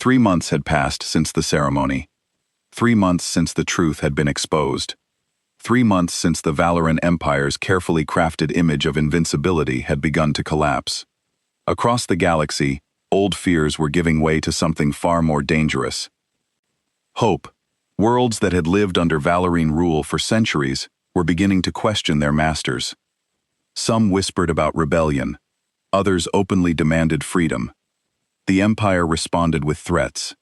3 months had passed since the ceremony. 3 months since the truth had been exposed. 3 months since the Valoran Empire's carefully crafted image of invincibility had begun to collapse. Across the galaxy, old fears were giving way to something far more dangerous. Hope. Worlds that had lived under Valarine rule for centuries were beginning to question their masters. Some whispered about rebellion. Others openly demanded freedom. The Empire responded with threats.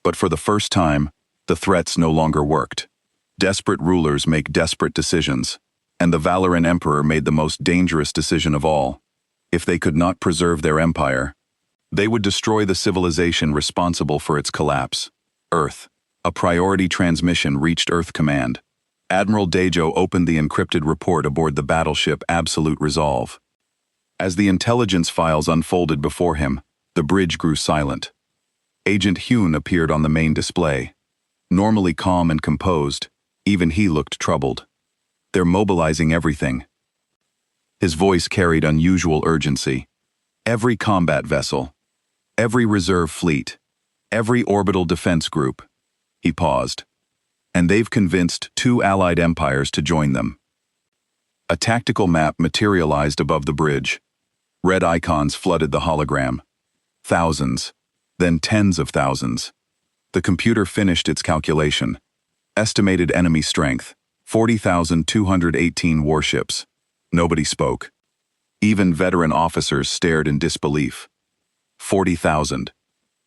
But for the first time, the threats no longer worked. Desperate rulers make desperate decisions, and the Valoran Emperor made the most dangerous decision of all. If they could not preserve their empire, they would destroy the civilization responsible for its collapse. Earth. A priority transmission reached Earth Command. Admiral Dejo opened the encrypted report aboard the battleship Absolute Resolve. As the intelligence files unfolded before him, the bridge grew silent. Agent Hune appeared on the main display. Normally calm and composed, even he looked troubled. "They're mobilizing everything." His voice carried unusual urgency. "Every combat vessel, every reserve fleet, every orbital defense group." He paused. "And they've convinced 2 allied empires to join them." A tactical map materialized above the bridge. Red icons flooded the hologram. Thousands, then tens of thousands. The computer finished its calculation. Estimated enemy strength, 40,218 warships. Nobody spoke. Even veteran officers stared in disbelief. 40,000.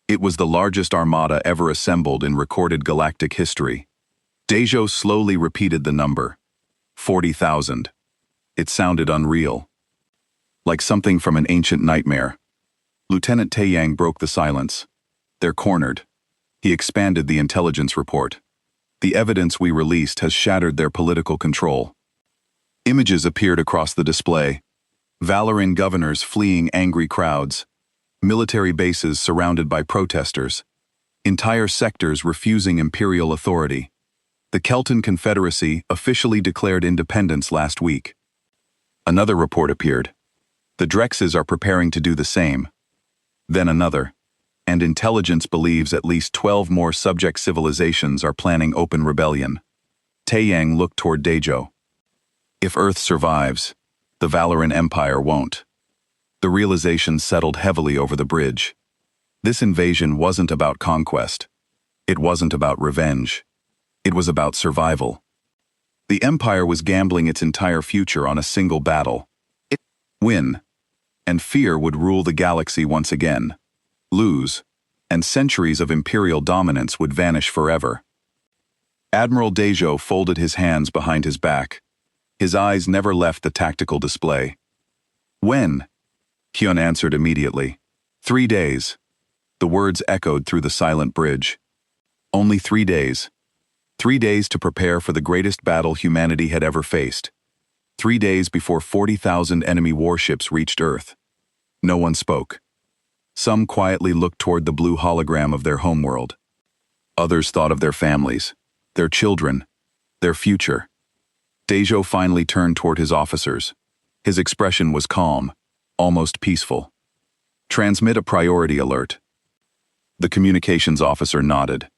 It was the largest armada ever assembled in recorded galactic history. Dejo slowly repeated the number. 40,000. It sounded unreal. Like something from an ancient nightmare. Lieutenant Taeyang broke the silence. "They're cornered." He expanded the intelligence report. "The evidence we released has shattered their political control." Images appeared across the display. Valoran governors fleeing angry crowds. Military bases surrounded by protesters. Entire sectors refusing imperial authority. The Kelton Confederacy officially declared independence last week. Another report appeared. The Drexes are preparing to do the same. Then another. And intelligence believes at least 12 more subject civilizations are planning open rebellion. Taeyang looked toward Dejo. "If Earth survives, the Valoran Empire won't." The realization settled heavily over the bridge. This invasion wasn't about conquest. It wasn't about revenge. It was about survival. The Empire was gambling its entire future on a single battle. It would win, and fear would rule the galaxy once again. Lose, and centuries of imperial dominance would vanish forever. Admiral Dejo folded his hands behind his back. His eyes never left the tactical display. "When?" Hyun answered immediately. 3 days. The words echoed through the silent bridge. Only 3 days. 3 days to prepare for the greatest battle humanity had ever faced. 3 days before 40,000 enemy warships reached Earth. No one spoke. Some quietly looked toward the blue hologram of their homeworld. Others thought of their families, their children, their future. Dejo finally turned toward his officers. His expression was calm, almost peaceful. "Transmit a priority alert." The communications officer nodded.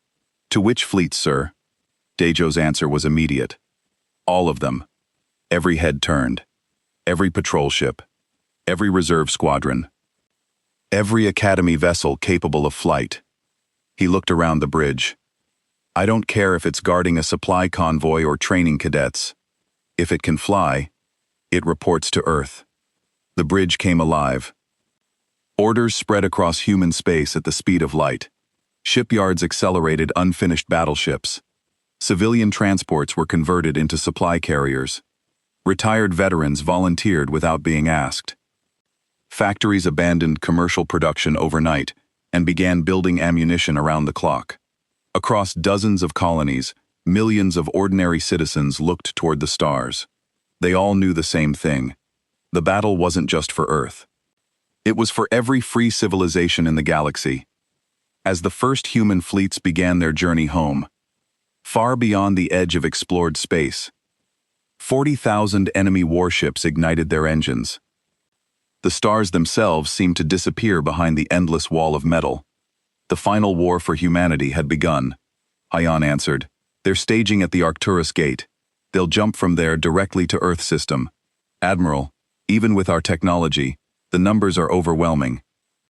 "To which fleets, sir?" Dejo's answer was immediate. "All of them." Every head turned. Every patrol ship. Every reserve squadron. Every academy vessel capable of flight. He looked around the bridge. "I don't care if it's guarding a supply convoy or training cadets. If it can fly, it reports to Earth." The bridge came alive. Orders spread across human space at the speed of light. Shipyards accelerated unfinished battleships. Civilian transports were converted into supply carriers. Retired veterans volunteered without being asked. Factories abandoned commercial production overnight and began building ammunition around the clock. Across dozens of colonies, millions of ordinary citizens looked toward the stars. They all knew the same thing. The battle wasn't just for Earth. It was for every free civilization in the galaxy. As the first human fleets began their journey home, far beyond the edge of explored space, 40,000 enemy warships ignited their engines. The stars themselves seemed to disappear behind the endless wall of metal. The final war for humanity had begun. Ion answered. They're staging at the Arcturus Gate. They'll jump from there directly to Earth system. Admiral, even with our technology, the numbers are overwhelming.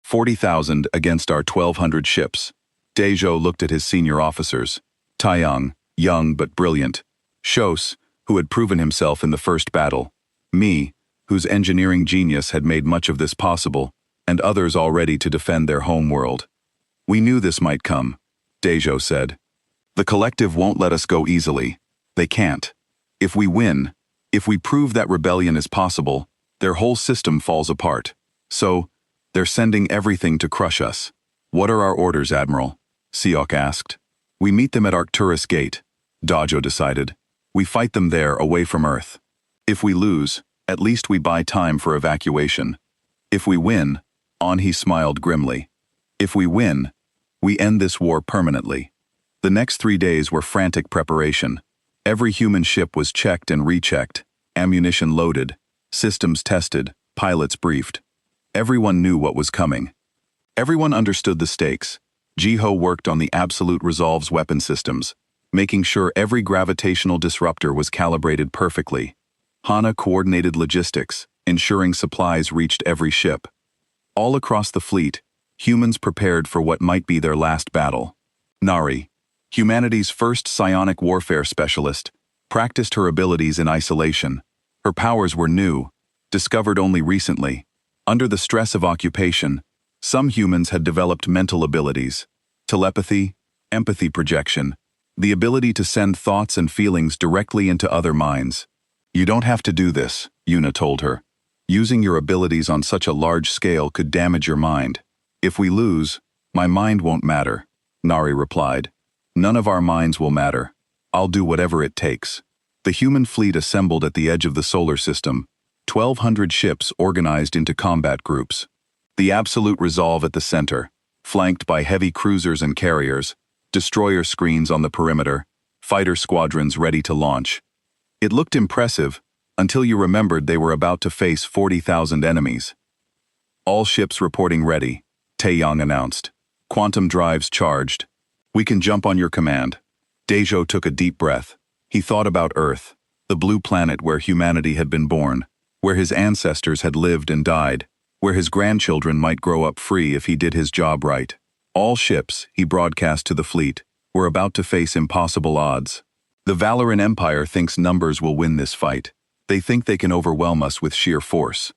40,000 against our 1,200 ships. Dejo looked at his senior officers. Taiyang, young but brilliant. Shos, who had proven himself in the first battle. Me, whose engineering genius had made much of this possible, and others all ready to defend their home world. We knew this might come, Dejo said. The collective won't let us go easily. They can't. If we win, if we prove that rebellion is possible, their whole system falls apart. So, they're sending everything to crush us. What are our orders, Admiral? Seok asked. We meet them at Arcturus Gate, Dajo decided. We fight them there away from Earth. If we lose, at least we buy time for evacuation. If we win, Anhi smiled grimly. If we win, we end this war permanently. The next 3 days were frantic preparation. Every human ship was checked and rechecked, ammunition loaded, systems tested, pilots briefed. Everyone knew what was coming. Everyone understood the stakes. Jiho worked on the Absolute Resolve's weapon systems, making sure every gravitational disruptor was calibrated perfectly. Hana coordinated logistics, ensuring supplies reached every ship. All across the fleet, humans prepared for what might be their last battle. Nari, humanity's first psionic warfare specialist, practiced her abilities in isolation. Her powers were new, discovered only recently. Under the stress of occupation, some humans had developed mental abilities, telepathy, empathy projection, the ability to send thoughts and feelings directly into other minds. You don't have to do this, Yuna told her. Using your abilities on such a large scale could damage your mind. If we lose, my mind won't matter, Nari replied. None of our minds will matter. I'll do whatever it takes. The human fleet assembled at the edge of the solar system, 1,200 ships organized into combat groups. The Absolute Resolve at the center, flanked by heavy cruisers and carriers, destroyer screens on the perimeter, fighter squadrons ready to launch. It looked impressive, until you remembered they were about to face 40,000 enemies. All ships reporting ready, Taeyang announced. Quantum drives charged. We can jump on your command. Dejo took a deep breath. He thought about Earth, the blue planet where humanity had been born, where his ancestors had lived and died, where his grandchildren might grow up free if he did his job right. All ships, he broadcast to the fleet, were about to face impossible odds. The Valoran Empire thinks numbers will win this fight. They think they can overwhelm us with sheer force.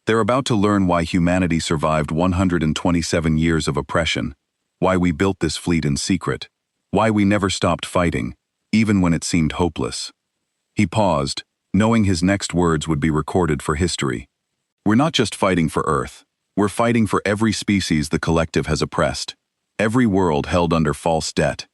They're about to learn why humanity survived 127 years of oppression, why we built this fleet in secret, why we never stopped fighting, even when it seemed hopeless. He paused, knowing his next words would be recorded for history. We're not just fighting for Earth. We're fighting for every species the collective has oppressed, every world held under false debt,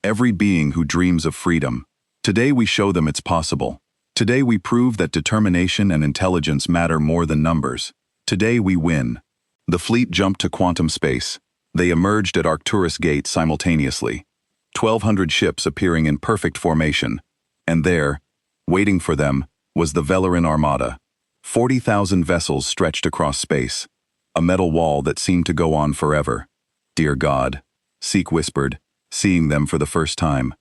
every being who dreams of freedom. Today we show them it's possible. Today we prove that determination and intelligence matter more than numbers. Today we win. The fleet jumped to quantum space. They emerged at Arcturus Gate simultaneously, 1,200 ships appearing in perfect formation. And there, waiting for them, was the Valoran Armada. 40,000 vessels stretched across space, a metal wall that seemed to go on forever. Dear God, Seek whispered, seeing them for the first time.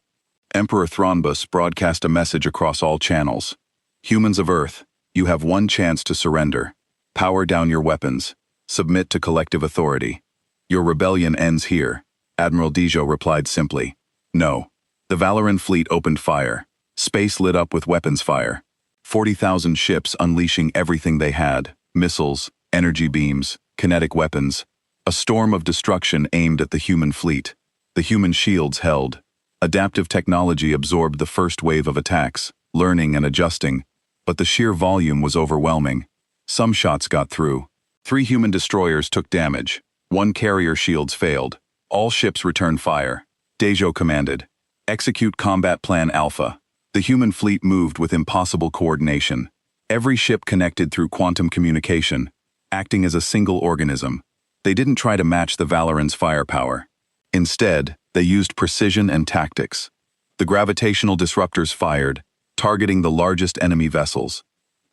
Emperor Thronbus broadcast a message across all channels. Humans of Earth, you have one chance to surrender. Power down your weapons. Submit to collective authority. Your rebellion ends here. Admiral Dejo replied simply. No. The Valoran fleet opened fire. Space lit up with weapons fire. 40,000 ships unleashing everything they had. Missiles, energy beams, kinetic weapons. A storm of destruction aimed at the human fleet. The human shields held. Adaptive technology absorbed the first wave of attacks, learning and adjusting, but the sheer volume was overwhelming. Some shots got through. 3 human destroyers took damage. 1 carrier shields failed. All ships returned fire. Dejo commanded. Execute Combat Plan Alpha. The human fleet moved with impossible coordination. Every ship connected through quantum communication, acting as a single organism. They didn't try to match the Valorans' firepower. Instead, they used precision and tactics. The gravitational disruptors fired, targeting the largest enemy vessels.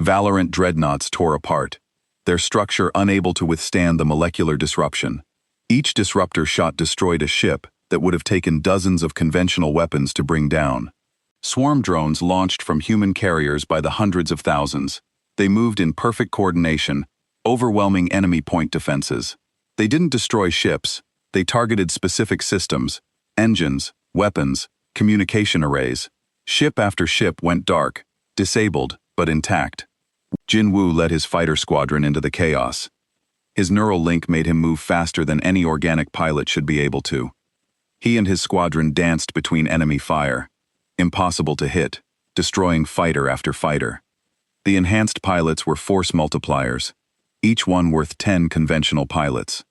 Valorant dreadnoughts tore apart, their structure unable to withstand the molecular disruption. Each disruptor shot destroyed a ship that would have taken dozens of conventional weapons to bring down. Swarm drones launched from human carriers by the hundreds of thousands. They moved in perfect coordination, overwhelming enemy point defenses. They didn't destroy ships, they targeted specific systems, engines, weapons, communication arrays. Ship after ship went dark, disabled, but intact. Jin Woo led his fighter squadron into the chaos. His neural link made him move faster than any organic pilot should be able to. He and his squadron danced between enemy fire. Impossible to hit, destroying fighter after fighter. The enhanced pilots were force multipliers, each one worth 10 conventional pilots.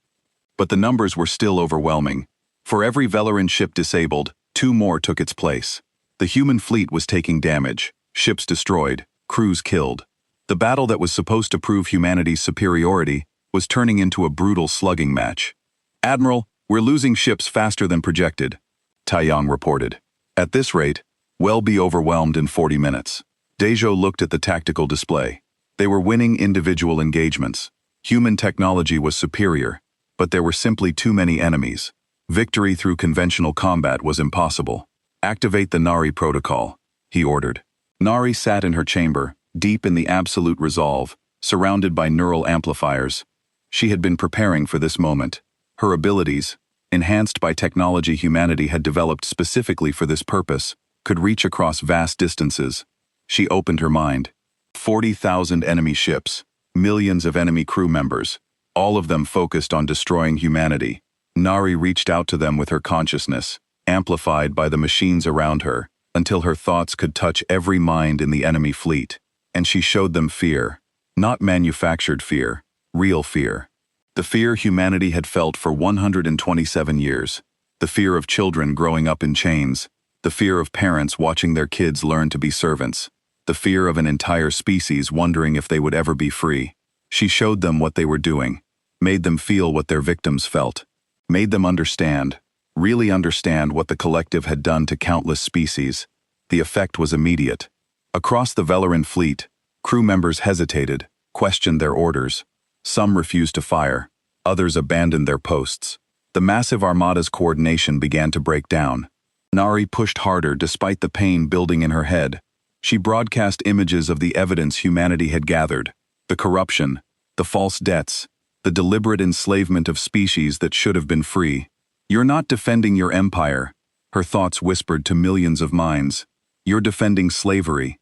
But the numbers were still overwhelming. For every Velaran ship disabled, 2 more took its place. The human fleet was taking damage, ships destroyed, crews killed. The battle that was supposed to prove humanity's superiority was turning into a brutal slugging match. "Admiral, we're losing ships faster than projected," Taiyang reported. "At this rate, we'll be overwhelmed in 40 minutes. Dejo looked at the tactical display. They were winning individual engagements. Human technology was superior, but there were simply too many enemies. Victory through conventional combat was impossible. "Activate the Nari protocol," he ordered. Nari sat in her chamber, deep in the absolute resolve, surrounded by neural amplifiers. She had been preparing for this moment. Her abilities, enhanced by technology humanity had developed specifically for this purpose, could reach across vast distances. She opened her mind. 40,000 enemy ships, millions of enemy crew members, all of them focused on destroying humanity. Nari reached out to them with her consciousness, amplified by the machines around her, until her thoughts could touch every mind in the enemy fleet. And she showed them fear. Not manufactured fear, real fear. The fear humanity had felt for 127 years. The fear of children growing up in chains. The fear of parents watching their kids learn to be servants. The fear of an entire species wondering if they would ever be free. She showed them what they were doing, made them feel what their victims felt, made them understand, really understand what the collective had done to countless species. The effect was immediate. Across the Velaran fleet, crew members hesitated, questioned their orders. Some refused to fire, others abandoned their posts. The massive armada's coordination began to break down. Nari pushed harder despite the pain building in her head. She broadcast images of the evidence humanity had gathered, the corruption, the false debts, the deliberate enslavement of species that should have been free. "You're not defending your empire," her thoughts whispered to millions of minds. "You're defending slavery.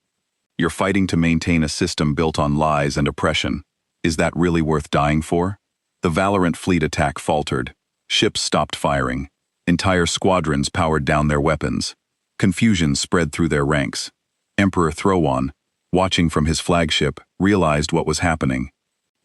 You're fighting to maintain a system built on lies and oppression. Is that really worth dying for?" The Valorant fleet attack faltered. Ships stopped firing. Entire squadrons powered down their weapons. Confusion spread through their ranks. Emperor Throwon, watching from his flagship, realized what was happening.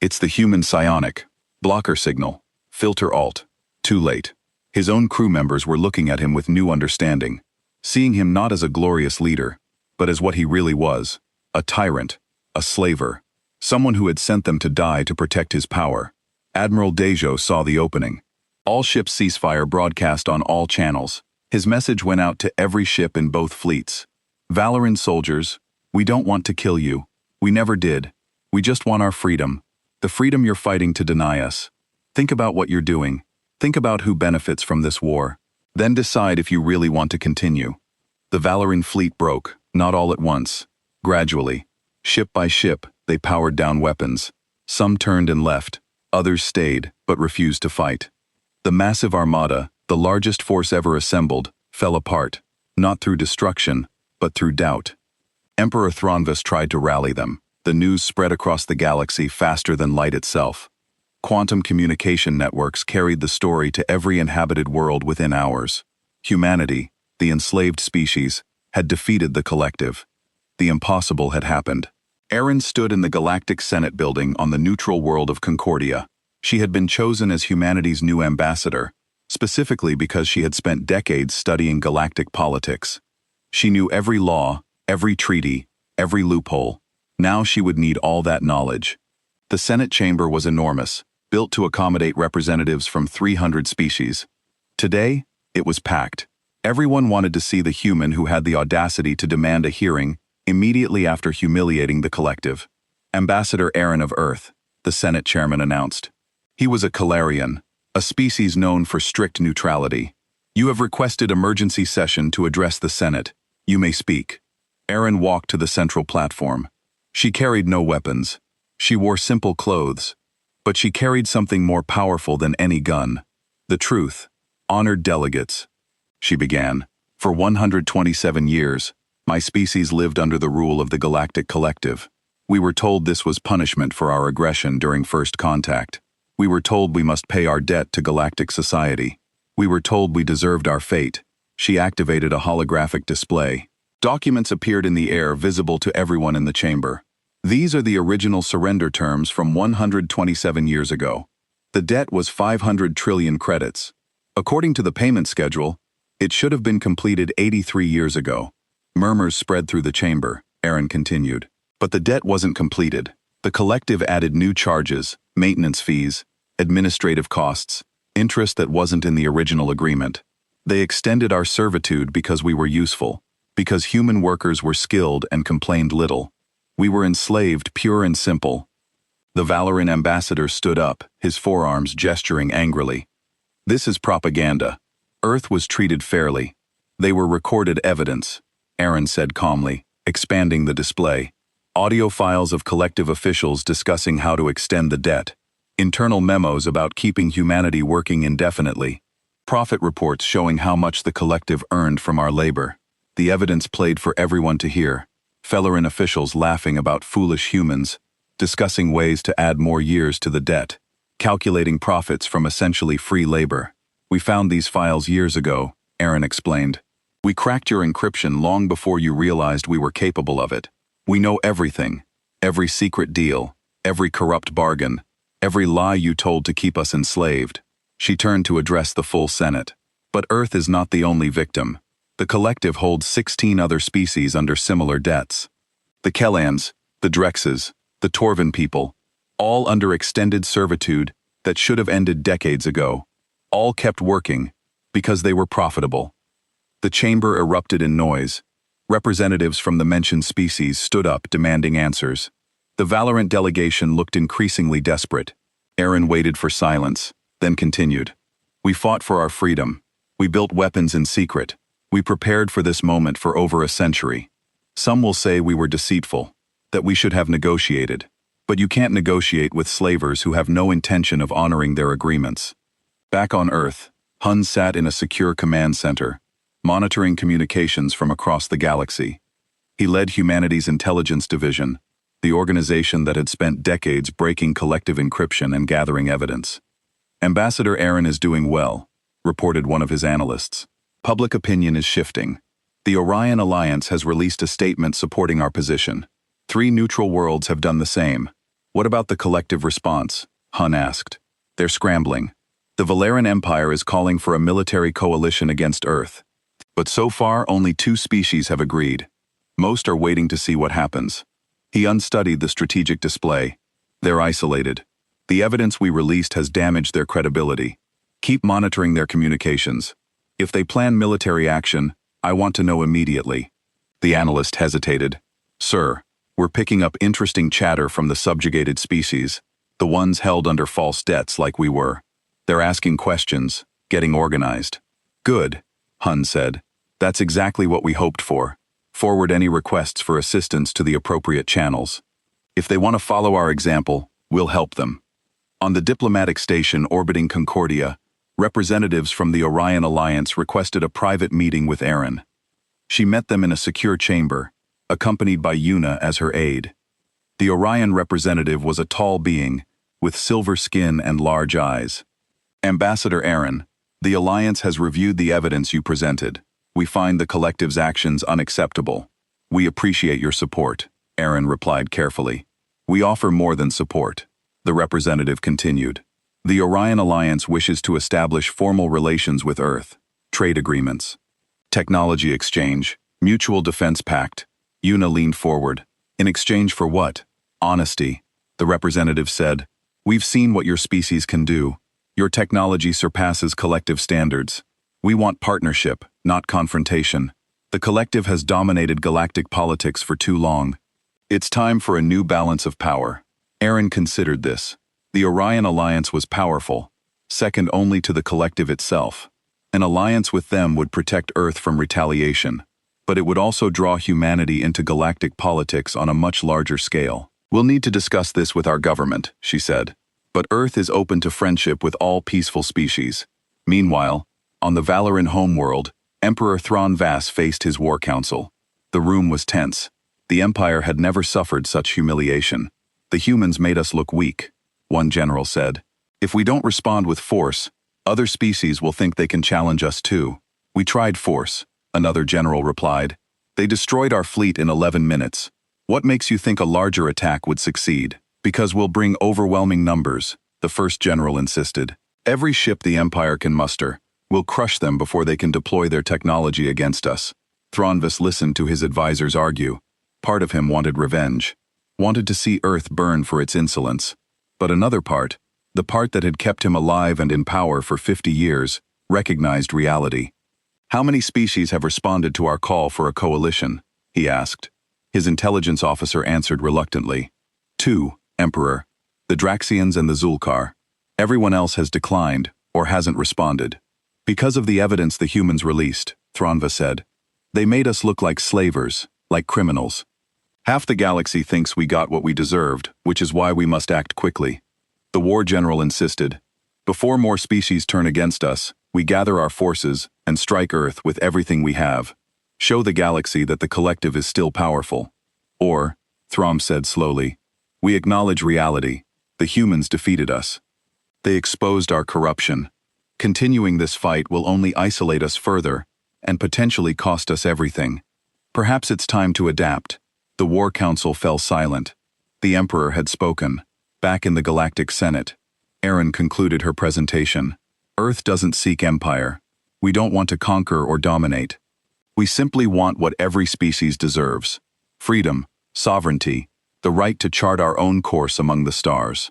"It's the human psionic. Blocker signal. Filter alt. Too late." His own crew members were looking at him with new understanding, seeing him not as a glorious leader, but as what he really was, a tyrant, a slaver, someone who had sent them to die to protect his power. Admiral Dejo saw the opening. All ships ceasefire broadcast on all channels. His message went out to every ship in both fleets. "Valoran soldiers, we don't want to kill you. We never did. We just want our freedom. The freedom you're fighting to deny us. Think about what you're doing. Think about who benefits from this war. Then decide if you really want to continue." The Valoran fleet broke, not all at once. Gradually, ship by ship, they powered down weapons. Some turned and left, others stayed, but refused to fight. The massive armada, the largest force ever assembled, fell apart, not through destruction, but through doubt. Emperor Thronvus tried to rally them. The news spread across the galaxy faster than light itself. Quantum communication networks carried the story to every inhabited world within hours. Humanity, the enslaved species, had defeated the collective. The impossible had happened. Erin stood in the Galactic Senate building on the neutral world of Concordia. She had been chosen as humanity's new ambassador, specifically because she had spent decades studying galactic politics. She knew every law, every treaty, every loophole. Now she would need all that knowledge. The Senate chamber was enormous, built to accommodate representatives from 300 species. Today, it was packed. Everyone wanted to see the human who had the audacity to demand a hearing immediately after humiliating the collective. Ambassador Aaron of Earth, the Senate chairman announced. He was a Calarian, a species known for strict neutrality. You have requested emergency session to address the Senate. You may speak. Erin walked to the central platform. She carried no weapons. She wore simple clothes. But she carried something more powerful than any gun. The truth. Honored delegates. She began. For 127 years, my species lived under the rule of the Galactic Collective. We were told this was punishment for our aggression during first contact. We were told we must pay our debt to galactic society. We were told we deserved our fate. She activated a holographic display. Documents appeared in the air, visible to everyone in the chamber. These are the original surrender terms from 127 years ago. The debt was 500 trillion credits. According to the payment schedule, it should have been completed 83 years ago. Murmurs spread through the chamber. Erin continued. But the debt wasn't completed. The collective added new charges, maintenance fees, administrative costs, interest that wasn't in the original agreement. They extended our servitude because we were useful, because human workers were skilled and complained little. We were enslaved, pure and simple. The Valoran ambassador stood up, his forearms gesturing angrily. This is propaganda. Earth was treated fairly. They were recorded evidence, Erin said calmly, expanding the display. Audio files of collective officials discussing how to extend the debt. Internal memos about keeping humanity working indefinitely. Profit reports showing how much the collective earned from our labor. The evidence played for everyone to hear. Fellerin officials laughing about foolish humans, discussing ways to add more years to the debt, calculating profits from essentially free labor. We found these files years ago, Erin explained. We cracked your encryption long before you realized we were capable of it. We know everything, every secret deal, every corrupt bargain, every lie you told to keep us enslaved. She turned to address the full Senate. But Earth is not the only victim. The collective holds 16 other species under similar debts. The Kellans, the Drexes, the Torvan people, all under extended servitude that should have ended decades ago. All kept working because they were profitable. The chamber erupted in noise. Representatives from the mentioned species stood up demanding answers. The Valorant delegation looked increasingly desperate. Erin waited for silence, then continued. We fought for our freedom. We built weapons in secret. We prepared for this moment for over a century. Some will say we were deceitful, that we should have negotiated. But you can't negotiate with slavers who have no intention of honoring their agreements. Back on Earth, Hun sat in a secure command center, monitoring communications from across the galaxy. He led humanity's intelligence division, the organization that had spent decades breaking collective encryption and gathering evidence. Ambassador Erin is doing well, reported one of his analysts. Public opinion is shifting. The Orion Alliance has released a statement supporting our position. 3 neutral worlds have done the same. What about the collective response? Hun asked. They're scrambling. The Valeran Empire is calling for a military coalition against Earth. But so far, only 2 species have agreed. Most are waiting to see what happens. He unstudied the strategic display. They're isolated. The evidence we released has damaged their credibility. Keep monitoring their communications. If they plan military action, I want to know immediately. The analyst hesitated. Sir, we're picking up interesting chatter from the subjugated species, the ones held under false debts like we were. They're asking questions, getting organized. Good, Hun said. That's exactly what we hoped for. Forward any requests for assistance to the appropriate channels. If they want to follow our example, we'll help them. On the diplomatic station orbiting Concordia, representatives from the Orion Alliance requested a private meeting with Erin. She met them in a secure chamber, accompanied by Yuna as her aide. The Orion representative was a tall being, with silver skin and large eyes. Ambassador Erin, the Alliance has reviewed the evidence you presented. We find the collective's actions unacceptable. We appreciate your support, Erin replied carefully. We offer more than support, the representative continued. The Orion Alliance wishes to establish formal relations with Earth, trade agreements, technology exchange, mutual defense pact. Yuna leaned forward. In exchange for what? Honesty, the representative said. We've seen what your species can do. Your technology surpasses collective standards. We want partnership, not confrontation. The collective has dominated galactic politics for too long. It's time for a new balance of power. Erin considered this. The Orion Alliance was powerful, second only to the collective itself. An alliance with them would protect Earth from retaliation, but it would also draw humanity into galactic politics on a much larger scale. We'll need to discuss this with our government, she said. But Earth is open to friendship with all peaceful species. Meanwhile, on the Valoran homeworld, Emperor Thrawn Vass faced his war council. The room was tense. The Empire had never suffered such humiliation. The humans made us look weak, one general said. If we don't respond with force, other species will think they can challenge us too. We tried force, another general replied. They destroyed our fleet in 11 minutes. What makes you think a larger attack would succeed? Because we'll bring overwhelming numbers, the first general insisted. Every ship the Empire can muster. We'll crush them before they can deploy their technology against us. Thrawnvis listened to his advisors argue. Part of him wanted revenge, wanted to see Earth burn for its insolence. But another part, the part that had kept him alive and in power for 50 years, recognized reality. How many species have responded to our call for a coalition? He asked. His intelligence officer answered reluctantly. 2, Emperor. The Draxians and the Zulkar. Everyone else has declined, or hasn't responded. Because of the evidence the humans released, Thrawnva said. They made us look like slavers, like criminals. Half the galaxy thinks we got what we deserved, which is why we must act quickly. The war general insisted. Before more species turn against us, we gather our forces and strike Earth with everything we have. Show the galaxy that the collective is still powerful. Or, Thrawn said slowly, we acknowledge reality. The humans defeated us. They exposed our corruption. Continuing this fight will only isolate us further and potentially cost us everything. Perhaps it's time to adapt. The War Council fell silent. The Emperor had spoken. Back in the Galactic Senate, Erin concluded her presentation. Earth doesn't seek empire. We don't want to conquer or dominate. We simply want what every species deserves. Freedom, sovereignty, the right to chart our own course among the stars.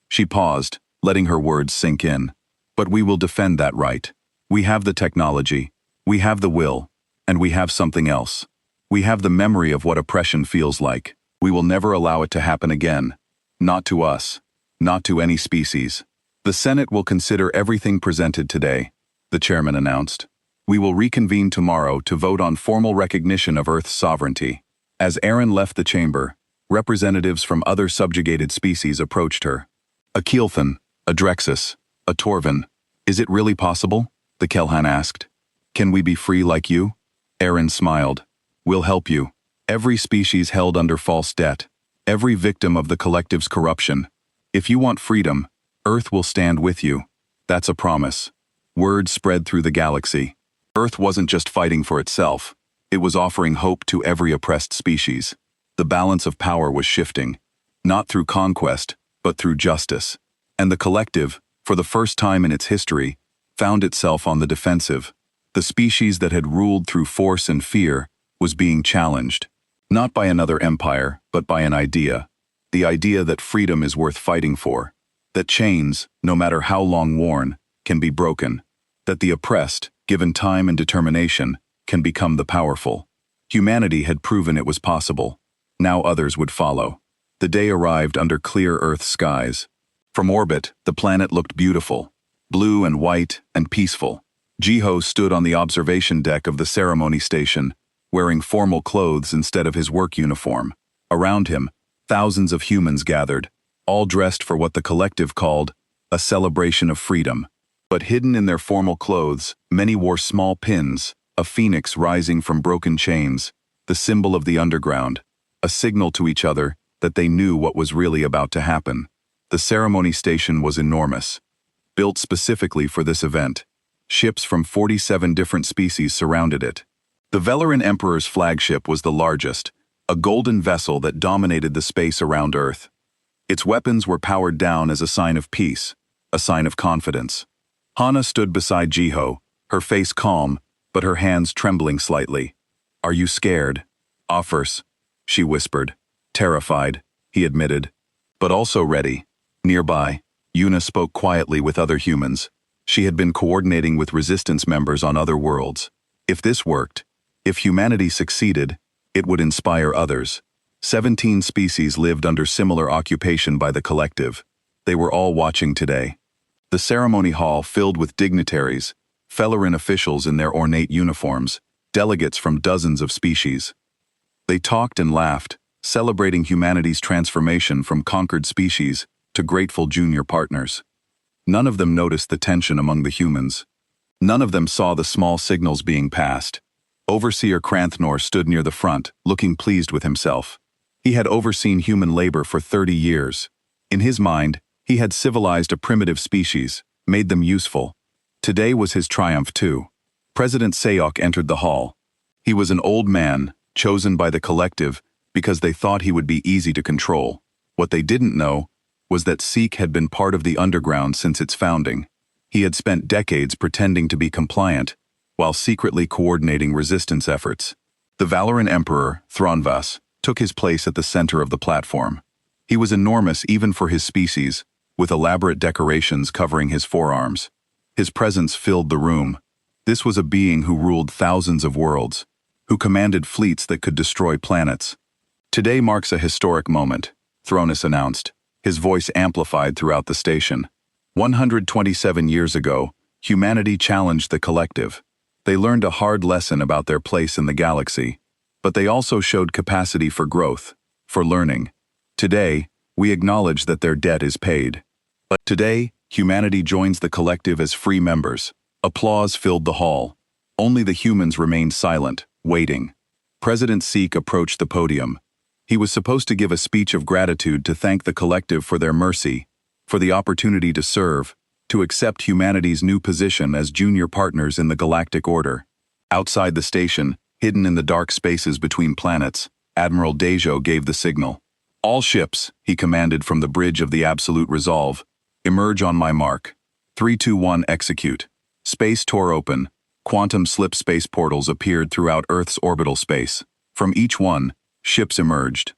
She paused, letting her words sink in. But we will defend that right. We have the technology, we have the will, and we have something else. We have the memory of what oppression feels like. We will never allow it to happen again. Not to us. Not to any species. The Senate will consider everything presented today, the chairman announced. We will reconvene tomorrow to vote on formal recognition of Earth's sovereignty. As Erin left the chamber, representatives from other subjugated species approached her. A Keelthan, a Drexus, a Torvin. Is it really possible? The Kelhan asked. Can we be free like you? Erin smiled. We'll help you. Every species held under false debt. Every victim of the collective's corruption. If you want freedom, Earth will stand with you. That's a promise. Word spread through the galaxy. Earth wasn't just fighting for itself. It was offering hope to every oppressed species. The balance of power was shifting. Not through conquest, but through justice. And the collective, for the first time in its history, found itself on the defensive. The species that had ruled through force and fear was being challenged. Not by another empire, but by an idea. The idea that freedom is worth fighting for. That chains, no matter how long worn, can be broken. That the oppressed, given time and determination, can become the powerful. Humanity had proven it was possible. Now others would follow. The day arrived under clear Earth skies. From orbit, the planet looked beautiful. Blue and white and peaceful. Jiho stood on the observation deck of the ceremony station, wearing formal clothes instead of his work uniform. Around him, thousands of humans gathered, all dressed for what the collective called a celebration of freedom. But hidden in their formal clothes, many wore small pins, a phoenix rising from broken chains, the symbol of the underground, a signal to each other that they knew what was really about to happen. The ceremony station was enormous, built specifically for this event. Ships from 47 different species surrounded it. The Valoran Emperor's flagship was the largest, a golden vessel that dominated the space around Earth. Its weapons were powered down as a sign of peace, a sign of confidence. Hana stood beside Jiho, her face calm, but her hands trembling slightly. Are you scared? Offers, she whispered. Terrified, he admitted, but also ready. Nearby, Yuna spoke quietly with other humans. She had been coordinating with resistance members on other worlds. If this worked, if humanity succeeded, it would inspire others. 17 species lived under similar occupation by the collective. They were all watching today. The ceremony hall filled with dignitaries, Fellerin officials in their ornate uniforms, delegates from dozens of species. They talked and laughed, celebrating humanity's transformation from conquered species to grateful junior partners. None of them noticed the tension among the humans. None of them saw the small signals being passed. Overseer Kranthnor stood near the front, looking pleased with himself. He had overseen human labor for 30 years. In his mind, he had civilized a primitive species, made them useful. Today was his triumph too. President Sayok entered the hall. He was an old man, chosen by the collective because they thought he would be easy to control. What they didn't know was that Sikh had been part of the underground since its founding. He had spent decades pretending to be compliant, while secretly coordinating resistance efforts. The Valoran Emperor, Thronvas, took his place at the center of the platform. He was enormous even for his species, with elaborate decorations covering his forearms. His presence filled the room. This was a being who ruled thousands of worlds, who commanded fleets that could destroy planets. Today marks a historic moment, Thronus announced, his voice amplified throughout the station. 127 years ago, humanity challenged the collective. They learned a hard lesson about their place in the galaxy, but they also showed capacity for growth, for learning. Today, we acknowledge that their debt is paid. Today, humanity joins the collective as free members. Applause filled the hall. Only the humans remained silent, waiting. President Sikh approached the podium. He was supposed to give a speech of gratitude to thank the collective for their mercy, for the opportunity to serve, to accept humanity's new position as junior partners in the galactic order. Outside the station, hidden in the dark spaces between planets, Admiral Dejo gave the signal. All ships, he commanded from the bridge of the Absolute Resolve, emerge on my mark. 3, 2, 1, execute. Space tore open. Quantum slip space portals appeared throughout Earth's orbital space. From each one, ships emerged.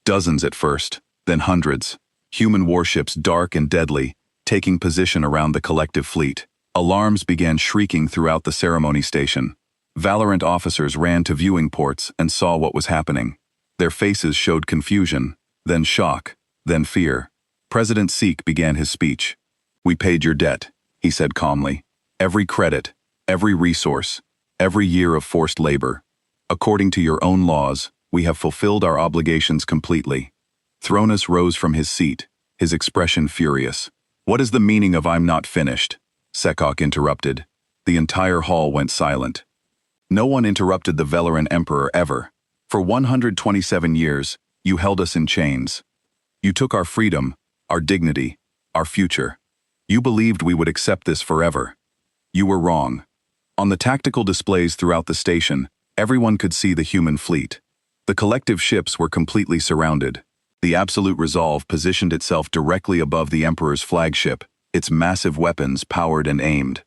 Dozens at first, then hundreds. Human warships dark and deadly, taking position around the collective fleet. Alarms began shrieking throughout the ceremony station. Valorant officers ran to viewing ports and saw what was happening. Their faces showed confusion, then shock, then fear. President Sikh began his speech. "We paid your debt," he said calmly. "Every credit, every resource, every year of forced labor. According to your own laws, we have fulfilled our obligations completely." Thronus rose from his seat, his expression furious. "What is the meaning of 'I'm not finished'?" Sekok interrupted. The entire hall went silent. No one interrupted the Valoran Emperor ever. For 127 years, you held us in chains. You took our freedom, our dignity, our future. You believed we would accept this forever. You were wrong. On the tactical displays throughout the station, everyone could see the human fleet. The collective ships were completely surrounded. The Absolute Resolve positioned itself directly above the Emperor's flagship, its massive weapons powered and aimed.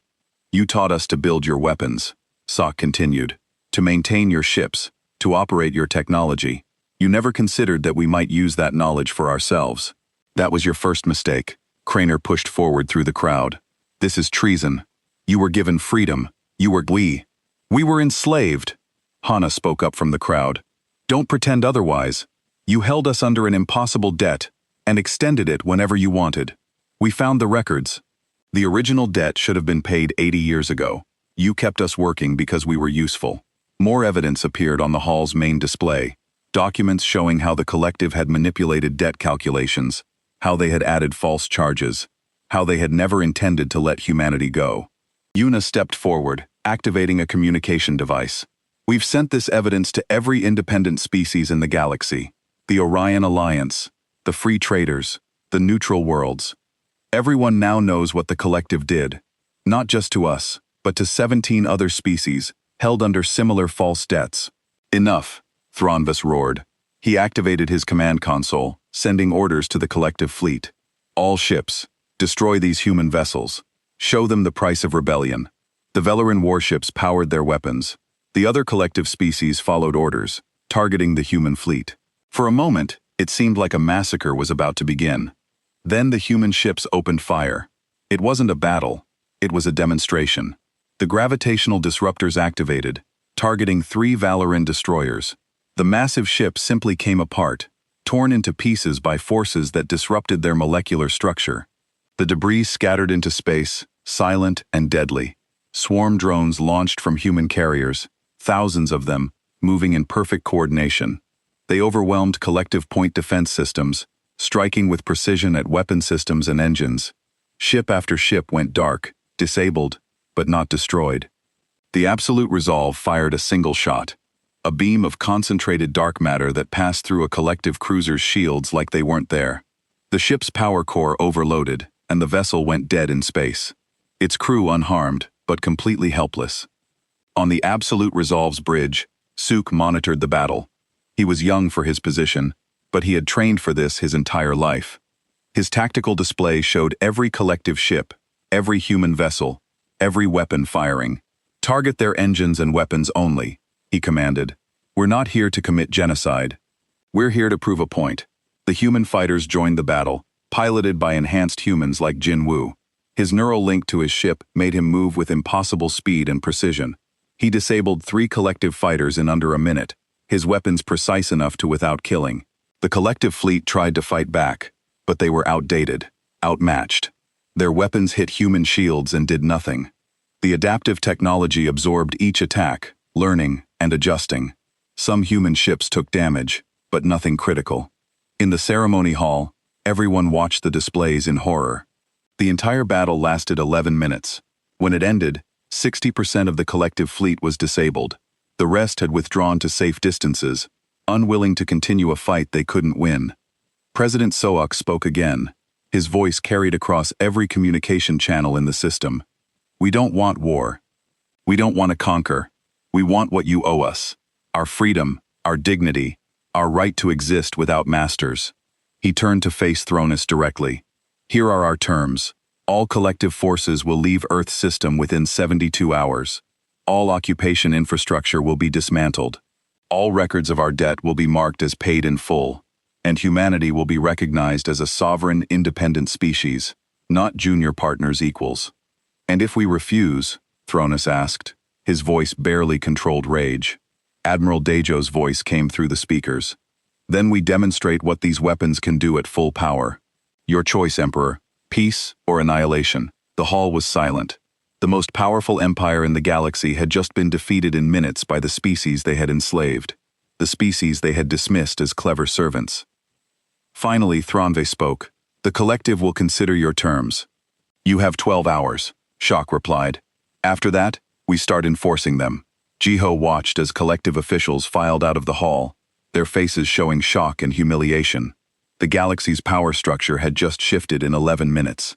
"You taught us to build your weapons," Sok continued, "to maintain your ships, to operate your technology. You never considered that we might use that knowledge for ourselves. That was your first mistake." Craner pushed forward through the crowd. "This is treason. You were given freedom. We were enslaved." Hana spoke up from the crowd. "Don't pretend otherwise. You held us under an impossible debt and extended it whenever you wanted. We found the records. The original debt should have been paid 80 years ago. You kept us working because we were useful." More evidence appeared on the hall's main display. Documents showing how the collective had manipulated debt calculations, how they had added false charges, how they had never intended to let humanity go. Yuna stepped forward, activating a communication device. "We've sent this evidence to every independent species in the galaxy. The Orion Alliance, the Free Traders, the Neutral Worlds. Everyone now knows what the collective did. Not just to us, but to 17 other species, held under similar false debts." "Enough," Thronvas roared. He activated his command console, sending orders to the collective fleet. "All ships, destroy these human vessels. Show them the price of rebellion." The Valoran warships powered their weapons. The other collective species followed orders, targeting the human fleet. For a moment, it seemed like a massacre was about to begin. Then the human ships opened fire. It wasn't a battle, it was a demonstration. The gravitational disruptors activated, targeting 3 Valoran destroyers. The massive ships simply came apart, torn into pieces by forces that disrupted their molecular structure. The debris scattered into space, silent and deadly. Swarm drones launched from human carriers, thousands of them, moving in perfect coordination. They overwhelmed collective point defense systems, striking with precision at weapon systems and engines. Ship after ship went dark, disabled, but not destroyed. The Absolute Resolve fired a single shot, a beam of concentrated dark matter that passed through a collective cruiser's shields like they weren't there. The ship's power core overloaded, and the vessel went dead in space. Its crew unharmed, but completely helpless. On the Absolute Resolve's bridge, Suk monitored the battle. He was young for his position, but he had trained for this his entire life. His tactical display showed every collective ship, every human vessel, every weapon firing. "Target their engines and weapons only," he commanded. "We're not here to commit genocide. We're here to prove a point." The human fighters joined the battle, piloted by enhanced humans like Jin Woo. His neural link to his ship made him move with impossible speed and precision. He disabled 3 collective fighters in under a minute, his weapons precise enough to without killing. The collective fleet tried to fight back, but they were outdated, outmatched. Their weapons hit human shields and did nothing. The adaptive technology absorbed each attack, learning and adjusting. Some human ships took damage, but nothing critical. In the ceremony hall, everyone watched the displays in horror. The entire battle lasted 11 minutes. When it ended, 60% of the collective fleet was disabled. The rest had withdrawn to safe distances, unwilling to continue a fight they couldn't win. President Sook spoke again. His voice carried across every communication channel in the system. "We don't want war. We don't want to conquer. We want what you owe us. Our freedom, our dignity, our right to exist without masters." He turned to face Thronus directly. "Here are our terms. All collective forces will leave Earth's system within 72 hours. All occupation infrastructure will be dismantled. All records of our debt will be marked as paid in full. And humanity will be recognized as a sovereign, independent species, not junior partners equals." "And if we refuse?" Thronus asked. His voice barely controlled rage. Admiral Dajo's voice came through the speakers. "Then we demonstrate what these weapons can do at full power. Your choice, Emperor. Peace or annihilation." The hall was silent. The most powerful empire in the galaxy had just been defeated in minutes by the species they had enslaved, the species they had dismissed as clever servants. Finally, Thranve spoke. "The collective will consider your terms." "You have 12 hours, Shock replied. "After that, we start enforcing them." Jiho watched as collective officials filed out of the hall, their faces showing shock and humiliation. The galaxy's power structure had just shifted in 11 minutes.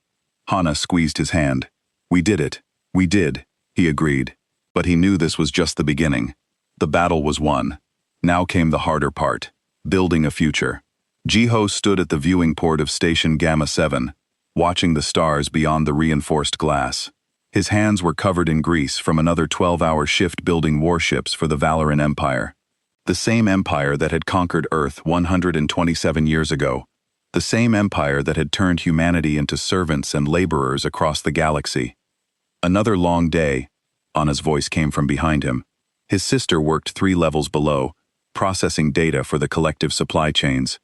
Hana squeezed his hand. "We did it. We did," he agreed. But he knew this was just the beginning. The battle was won. Now came the harder part, building a future. Jiho stood at the viewing port of Station Gamma 7, watching the stars beyond the reinforced glass. His hands were covered in grease from another 12-hour shift building warships for the Valoran Empire. The same empire that had conquered Earth 127 years ago. The same empire that had turned humanity into servants and laborers across the galaxy. Another long day. Anna's voice came from behind him. His sister worked 3 levels below, processing data for the collective supply chains.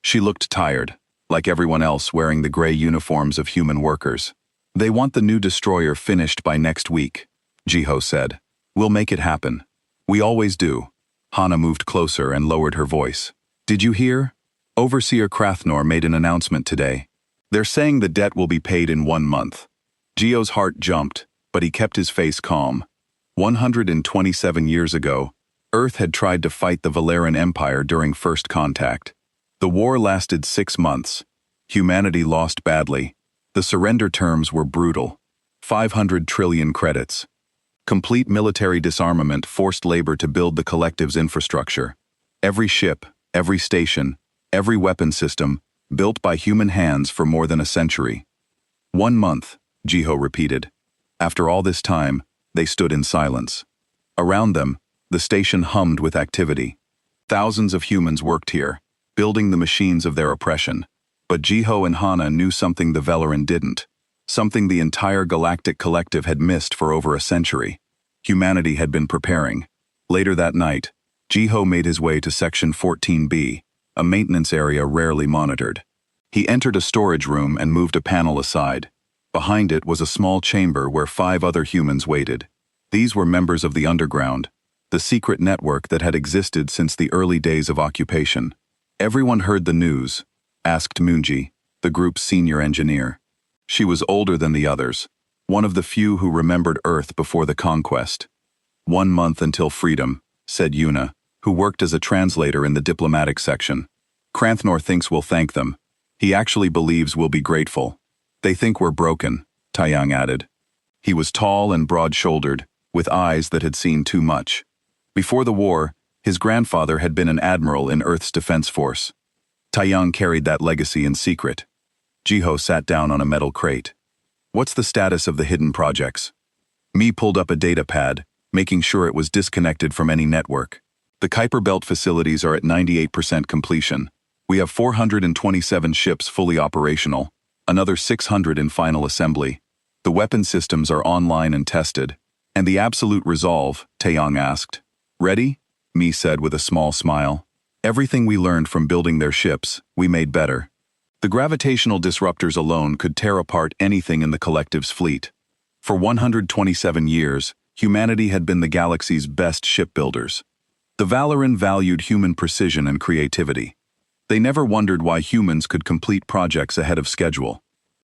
She looked tired, like everyone else wearing the gray uniforms of human workers. "They want the new destroyer finished by next week," Jiho said. "We'll make it happen. We always do." Hana moved closer and lowered her voice. "Did you hear? Overseer Krathnor made an announcement today. They're saying the debt will be paid in 1 month." Gio's heart jumped, but he kept his face calm. 127 years ago, Earth had tried to fight the Valoran Empire during first contact. The war lasted 6 months. Humanity lost badly. The surrender terms were brutal. 500 trillion credits. Complete military disarmament forced labor to build the collective's infrastructure. Every ship, every station, every weapon system, built by human hands for more than a century. 1 month, Jiho repeated. After all this time, they stood in silence. Around them, the station hummed with activity. Thousands of humans worked here, building the machines of their oppression. But Jiho and Hana knew something the Valoran didn't. Something the entire galactic collective had missed for over a century. Humanity had been preparing. Later that night, Jiho made his way to Section 14B, a maintenance area rarely monitored. He entered a storage room and moved a panel aside. Behind it was a small chamber where 5 other humans waited. These were members of the underground, the secret network that had existed since the early days of occupation. Everyone heard the news, asked Moonji, the group's senior engineer. She was older than the others, one of the few who remembered Earth before the conquest. 1 month until freedom, said Yuna, who worked as a translator in the diplomatic section. Kranthnor thinks we'll thank them. He actually believes we'll be grateful. They think we're broken, Taeyang added. He was tall and broad-shouldered, with eyes that had seen too much. Before the war, his grandfather had been an admiral in Earth's defense force. Taeyang carried that legacy in secret. Jiho sat down on a metal crate. What's the status of the hidden projects? Mi pulled up a data pad, making sure it was disconnected from any network. The Kuiper Belt facilities are at 98% completion. We have 427 ships fully operational, another 600 in final assembly. The weapon systems are online and tested. And the absolute resolve, Taeyang asked. Ready? Mi said with a small smile. Everything we learned from building their ships, we made better. The gravitational disruptors alone could tear apart anything in the collective's fleet. For 127 years, humanity had been the galaxy's best shipbuilders. The Valoran valued human precision and creativity. They never wondered why humans could complete projects ahead of schedule.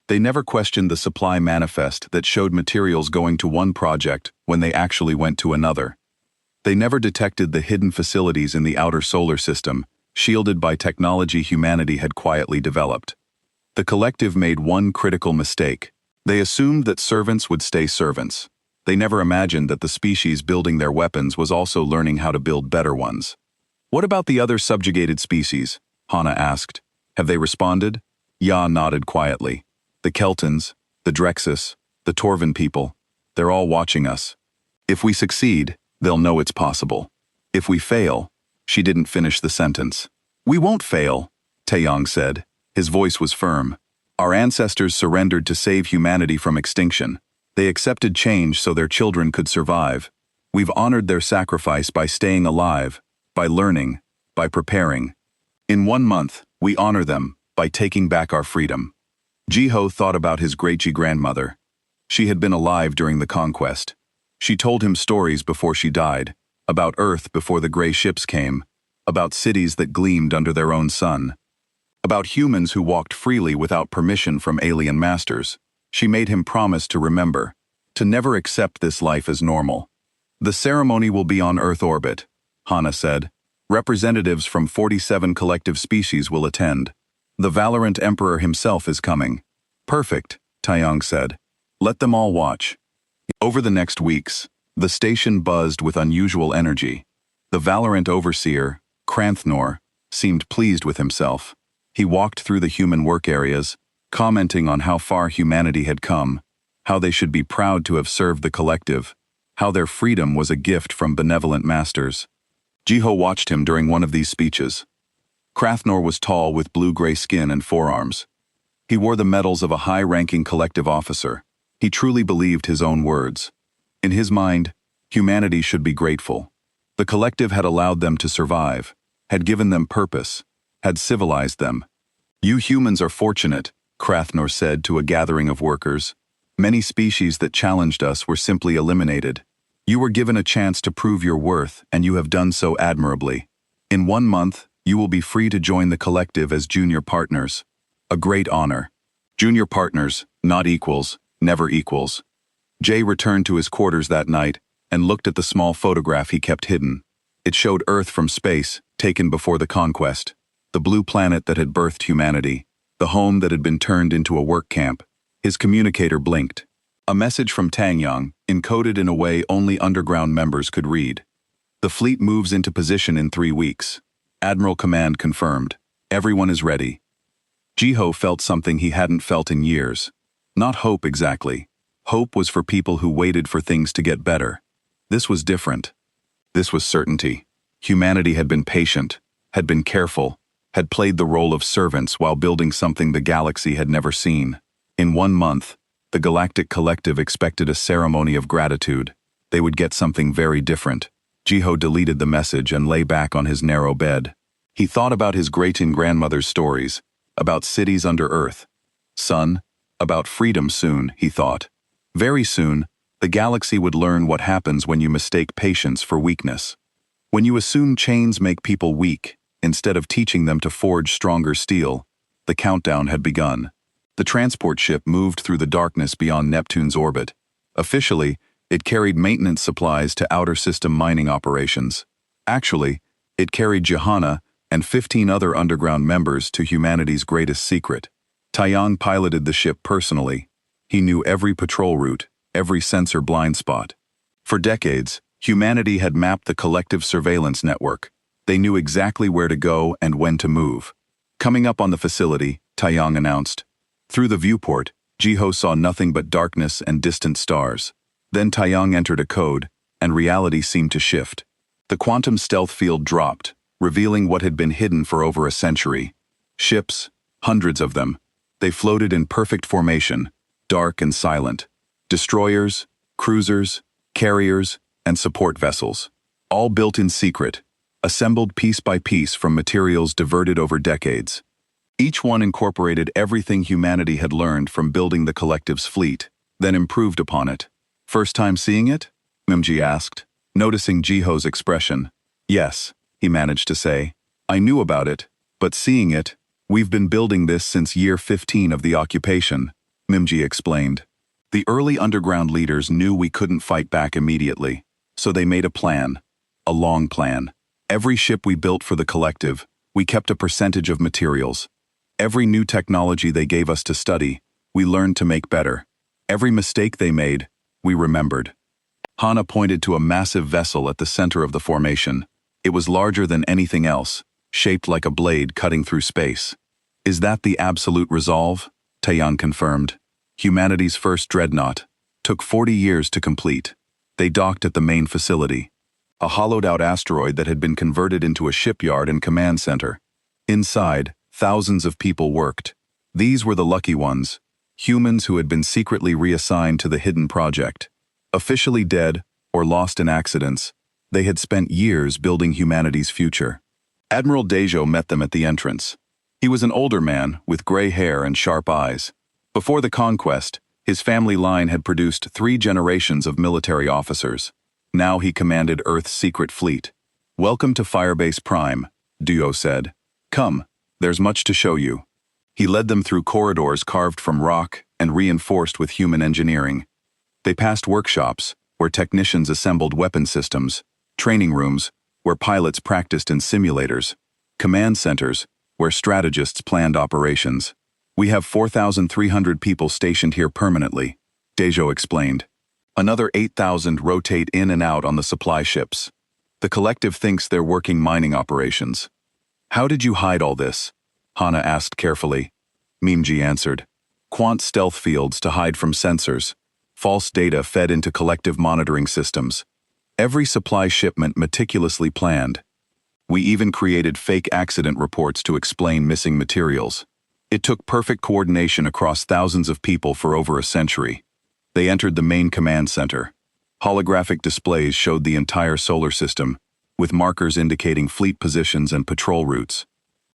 They never questioned the supply manifest that showed materials going to one project when they actually went to another. They never detected the hidden facilities in the outer solar system, shielded by technology humanity had quietly developed. The collective made one critical mistake. They assumed that servants would stay servants. They never imagined that the species building their weapons was also learning how to build better ones. What about the other subjugated species? Hana asked. Have they responded? Ya nodded quietly. The Keltons, the Drexus, the Torvan people, they're all watching us. If we succeed, they'll know it's possible. If we fail, she didn't finish the sentence. We won't fail, Taeyang said. His voice was firm. Our ancestors surrendered to save humanity from extinction. They accepted change so their children could survive. We've honored their sacrifice by staying alive, by learning, by preparing. In 1 month, we honor them by taking back our freedom. Jiho thought about his great-grandmother. She had been alive during the conquest. She told him stories before she died, about Earth before the gray ships came, about cities that gleamed under their own sun, about humans who walked freely without permission from alien masters. She made him promise to remember, to never accept this life as normal. The ceremony will be on Earth orbit, Hana said. Representatives from 47 collective species will attend. The Valorant Emperor himself is coming. Perfect, Taeyang said. Let them all watch. Over the next weeks, the station buzzed with unusual energy. The Valorant overseer, Kranthnor, seemed pleased with himself. He walked through the human work areas, commenting on how far humanity had come, how they should be proud to have served the collective, how their freedom was a gift from benevolent masters. Jiho watched him during one of these speeches. Kranthnor was tall with blue-gray skin and forearms. He wore the medals of a high-ranking collective officer. He truly believed his own words. In his mind, humanity should be grateful. The collective had allowed them to survive, had given them purpose, had civilized them. You humans are fortunate, Kranthnor said to a gathering of workers. Many species that challenged us were simply eliminated. You were given a chance to prove your worth, and you have done so admirably. In 1 month, you will be free to join the collective as junior partners. A great honor. Junior partners, not equals, never equals. Jay returned to his quarters that night and looked at the small photograph he kept hidden. It showed Earth from space, taken before the conquest. The blue planet that had birthed humanity. The home that had been turned into a work camp. His communicator blinked. A message from Taeyang, encoded in a way only underground members could read. The fleet moves into position in 3 weeks. Admiral Command confirmed. Everyone is ready. Jiho felt something he hadn't felt in years. Not hope exactly. Hope was for people who waited for things to get better. This was different. This was certainty. Humanity had been patient, had been careful, had played the role of servants while building something the galaxy had never seen. In 1 month, the Galactic Collective expected a ceremony of gratitude. They would get something very different. Jiho deleted the message and lay back on his narrow bed. He thought about his great-grandmother's stories. about cities under Earth. Sun, about freedom soon, he thought. Very soon, the galaxy would learn what happens when you mistake patience for weakness. When you assume chains make people weak, instead of teaching them to forge stronger steel. The countdown had begun. The transport ship moved through the darkness beyond Neptune's orbit. Officially, it carried maintenance supplies to outer system mining operations. Actually, it carried Johanna and 15 other underground members to humanity's greatest secret. Taiyang piloted the ship personally. He knew every patrol route, every sensor blind spot. For decades, humanity had mapped the collective surveillance network. They knew exactly where to go and when to move. Coming up on the facility, Taiyang announced. Through the viewport, Jiho saw nothing but darkness and distant stars. Then Taiyang entered a code, and reality seemed to shift. The quantum stealth field dropped, revealing what had been hidden for over a century. Ships, hundreds of them. They floated in perfect formation, dark and silent. Destroyers, cruisers, carriers, and support vessels. All built in secret, assembled piece by piece from materials diverted over decades. Each one incorporated everything humanity had learned from building the collective's fleet, then improved upon it. First time seeing it? Mimji asked, noticing Jiho's expression. Yes, he managed to say. I knew about it, but seeing it, we've been building this since year 15 of the occupation, Mimji explained. The early underground leaders knew we couldn't fight back immediately, so they made a plan. A long plan. Every ship we built for the collective, we kept a percentage of materials. Every new technology they gave us to study, we learned to make better. Every mistake they made, we remembered. Hana pointed to a massive vessel at the center of the formation. It was larger than anything else, shaped like a blade cutting through space. Is that the absolute resolve? Taiyang confirmed. Humanity's first dreadnought. Took 40 years to complete. They docked at the main facility. A hollowed-out asteroid that had been converted into a shipyard and command center. Inside, thousands of people worked. These were the lucky ones, humans who had been secretly reassigned to the hidden project. Officially dead or lost in accidents, they had spent years building humanity's future. Admiral Dejo met them at the entrance. He was an older man with gray hair and sharp eyes. Before the conquest, his family line had produced 3 generations of military officers. Now he commanded Earth's secret fleet. Welcome to Firebase Prime, Duo said. Come, there's much to show you. He led them through corridors carved from rock and reinforced with human engineering. They passed workshops, where technicians assembled weapon systems, training rooms, where pilots practiced in simulators, command centers, where strategists planned operations. We have 4,300 people stationed here permanently, Dejo explained. Another 8,000 rotate in and out on the supply ships. The collective thinks they're working mining operations. How did you hide all this? Hana asked carefully. Mimji answered. Quant stealth fields to hide from sensors. False data fed into collective monitoring systems. Every supply shipment meticulously planned. We even created fake accident reports to explain missing materials. It took perfect coordination across thousands of people for over a century. They entered the main command center. Holographic displays showed the entire solar system, with markers indicating fleet positions and patrol routes.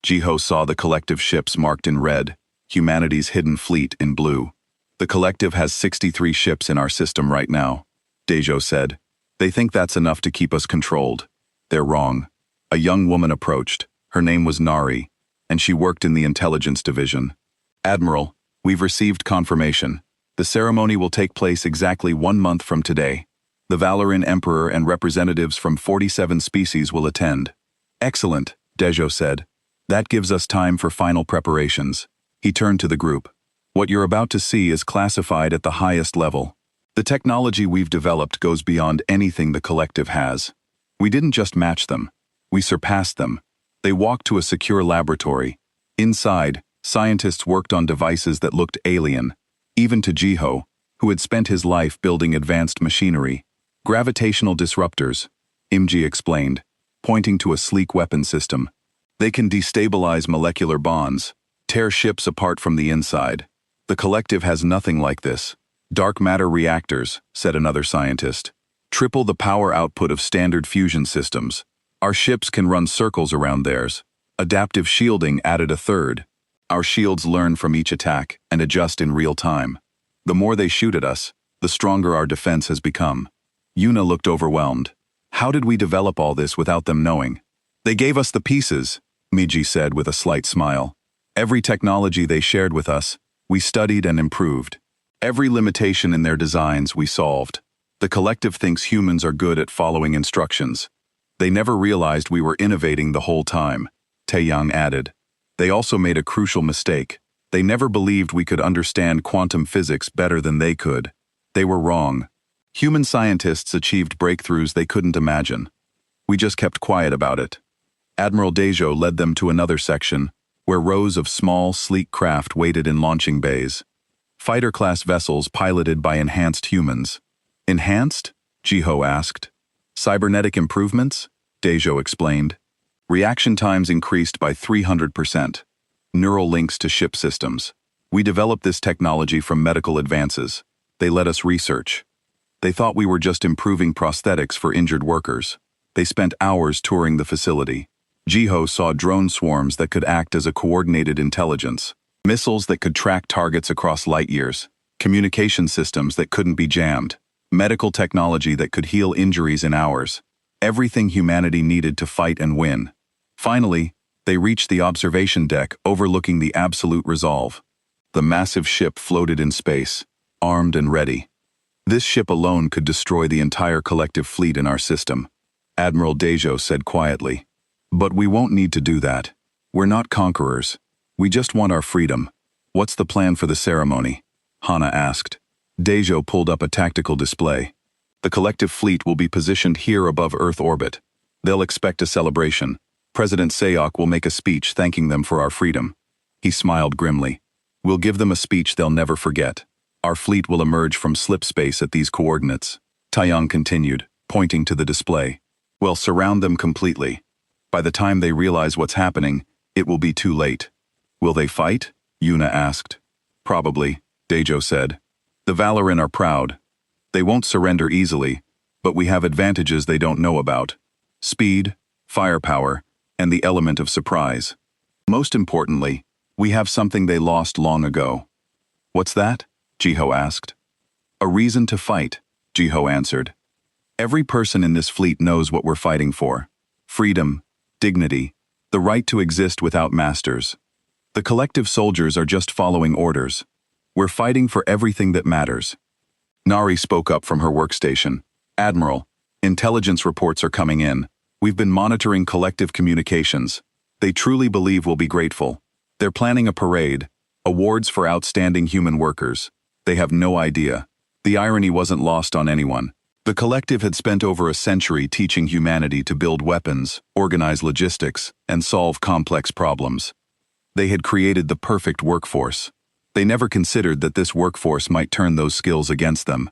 Jiho saw the collective ships marked in red, humanity's hidden fleet in blue. The collective has 63 ships in our system right now, Dejo said. They think that's enough to keep us controlled. They're wrong. A young woman approached. Her name was Nari, and she worked in the intelligence division. Admiral, we've received confirmation. The ceremony will take place exactly 1 month from today. The Valoran Emperor and representatives from 47 species will attend. Excellent, Dejo said. That gives us time for final preparations. He turned to the group. What you're about to see is classified at the highest level. The technology we've developed goes beyond anything the collective has. We didn't just match them. We surpassed them. They walked to a secure laboratory. Inside, scientists worked on devices that looked alien, even to Jiho, who had spent his life building advanced machinery. Gravitational disruptors, Imji explained, pointing to a sleek weapon system. They can destabilize molecular bonds, tear ships apart from the inside. The collective has nothing like this. Dark matter reactors, said another scientist. Triple the power output of standard fusion systems. Our ships can run circles around theirs. Adaptive shielding added a third. Our shields learn from each attack and adjust in real time. The more they shoot at us, the stronger our defense has become. Yuna looked overwhelmed. How did we develop all this without them knowing? They gave us the pieces, Miji said with a slight smile. Every technology they shared with us, we studied and improved. Every limitation in their designs we solved. The collective thinks humans are good at following instructions. They never realized we were innovating the whole time, Taeyang added. They also made a crucial mistake. They never believed we could understand quantum physics better than they could. They were wrong. Human scientists achieved breakthroughs they couldn't imagine. We just kept quiet about it. Admiral Dejo led them to another section, where rows of small, sleek craft waited in launching bays. Fighter-class vessels piloted by enhanced humans. Enhanced? Jiho asked. Cybernetic improvements? Dejo explained. Reaction times increased by 300%. Neural links to ship systems. We developed this technology from medical advances. They let us research. They thought we were just improving prosthetics for injured workers. They spent hours touring the facility. Jiho saw drone swarms that could act as a coordinated intelligence, missiles that could track targets across light years, communication systems that couldn't be jammed, medical technology that could heal injuries in hours. Everything humanity needed to fight and win. Finally, they reached the observation deck overlooking the absolute resolve. The massive ship floated in space, armed and ready. This ship alone could destroy the entire collective fleet in our system, Admiral Dejo said quietly. But we won't need to do that. We're not conquerors. We just want our freedom. What's the plan for the ceremony? Hana asked. Dejo pulled up a tactical display. The collective fleet will be positioned here above Earth orbit. They'll expect a celebration. President Sayok will make a speech thanking them for our freedom. He smiled grimly. We'll give them a speech they'll never forget. Our fleet will emerge from slip space at these coordinates. Taeyang continued, pointing to the display. We'll surround them completely. By the time they realize what's happening, it will be too late. Will they fight? Yuna asked. Probably, Dejo said. The Valoran are proud. They won't surrender easily, but we have advantages they don't know about. Speed, firepower, and the element of surprise. Most importantly, we have something they lost long ago. What's that? Jiho asked. A reason to fight, Jiho answered. Every person in this fleet knows what we're fighting for. Freedom, dignity, the right to exist without masters. The collective soldiers are just following orders. We're fighting for everything that matters. Nari spoke up from her workstation. Admiral, intelligence reports are coming in. We've been monitoring collective communications. They truly believe we'll be grateful. They're planning a parade, awards for outstanding human workers. They have no idea. The irony wasn't lost on anyone. The collective had spent over a century teaching humanity to build weapons, organize logistics, and solve complex problems. They had created the perfect workforce. They never considered that this workforce might turn those skills against them.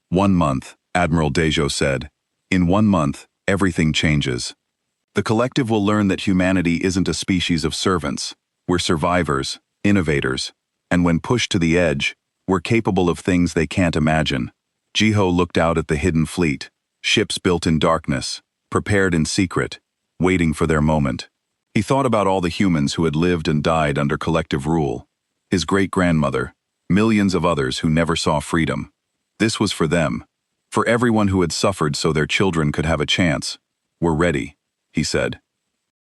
1 month, Admiral Dejo said. In 1 month, everything changes. The collective will learn that humanity isn't a species of servants. We're survivors, innovators, and when pushed to the edge, we're capable of things they can't imagine. Jiho looked out at the hidden fleet, ships built in darkness, prepared in secret, waiting for their moment. He thought about all the humans who had lived and died under collective rule. His great-grandmother, millions of others who never saw freedom. This was for them. For everyone who had suffered so their children could have a chance. We're ready, he said.